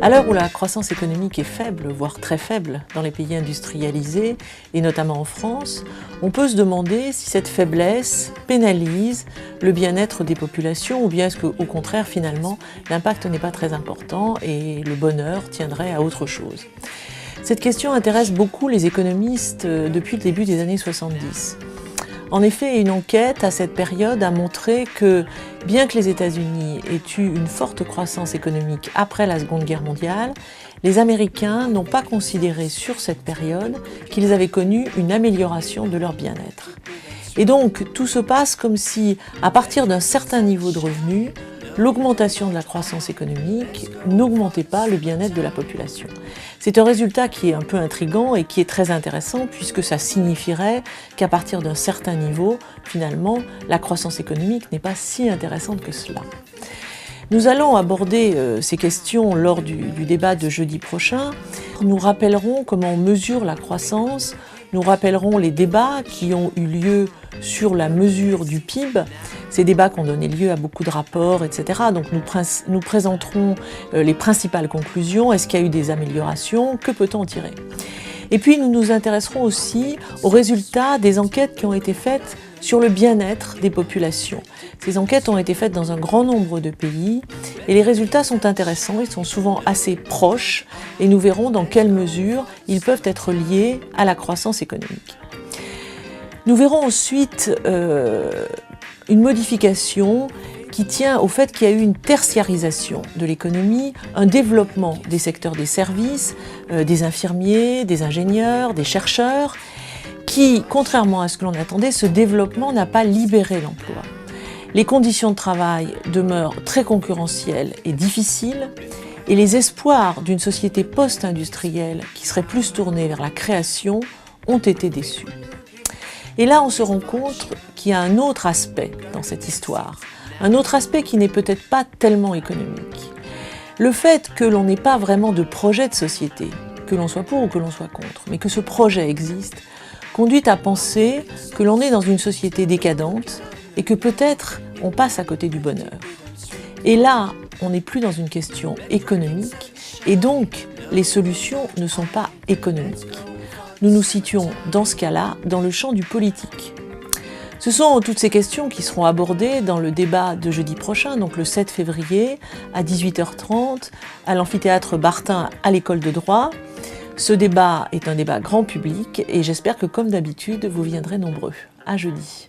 À l'heure où la croissance économique est faible, voire très faible, dans les pays industrialisés, et notamment en France, on peut se demander si cette faiblesse pénalise le bien-être des populations ou bien est-ce qu'au contraire, finalement, l'impact n'est pas très important et le bonheur tiendrait à autre chose. Cette question intéresse beaucoup les économistes depuis le début des années 70. En effet, une enquête à cette période a montré que, bien que les États-Unis aient eu une forte croissance économique après la Seconde Guerre mondiale, les Américains n'ont pas considéré sur cette période qu'ils avaient connu une amélioration de leur bien-être. Et donc, tout se passe comme si, à partir d'un certain niveau de revenus, l'augmentation de la croissance économique n'augmentait pas le bien-être de la population. C'est un résultat qui est un peu intriguant et qui est très intéressant puisque ça signifierait qu'à partir d'un certain niveau, finalement, la croissance économique n'est pas si intéressante que cela. Nous allons aborder ces questions lors du débat de jeudi prochain. Nous rappellerons comment on mesure la croissance, nous rappellerons les débats qui ont eu lieu sur la mesure du PIB, ces débats qui ont donné lieu à beaucoup de rapports, etc. Donc nous présenterons les principales conclusions, est-ce qu'il y a eu des améliorations, que peut-on en tirer? Et puis nous nous intéresserons aussi aux résultats des enquêtes qui ont été faites sur le bien-être des populations. Ces enquêtes ont été faites dans un grand nombre de pays et les résultats sont intéressants, ils sont souvent assez proches et nous verrons dans quelle mesure ils peuvent être liés à la croissance économique. Nous verrons ensuite une modification qui tient au fait qu'il y a eu une tertiarisation de l'économie, un développement des secteurs des services, des infirmiers, des ingénieurs, des chercheurs, qui, contrairement à ce que l'on attendait, ce développement n'a pas libéré l'emploi. Les conditions de travail demeurent très concurrentielles et difficiles, et les espoirs d'une société post-industrielle qui serait plus tournée vers la création ont été déçus. Et là, on se rend compte qu'il y a un autre aspect dans cette histoire, un autre aspect qui n'est peut-être pas tellement économique. Le fait que l'on n'ait pas vraiment de projet de société, que l'on soit pour ou que l'on soit contre, mais que ce projet existe, conduit à penser que l'on est dans une société décadente et que peut-être on passe à côté du bonheur. Et là, on n'est plus dans une question économique et donc les solutions ne sont pas économiques. Nous nous situons dans ce cas-là dans le champ du politique. Ce sont toutes ces questions qui seront abordées dans le débat de jeudi prochain, donc le 7 février à 18h30 à l'amphithéâtre Bartin à l'école de droit. Ce débat est un débat grand public et j'espère que comme d'habitude, vous viendrez nombreux. À jeudi.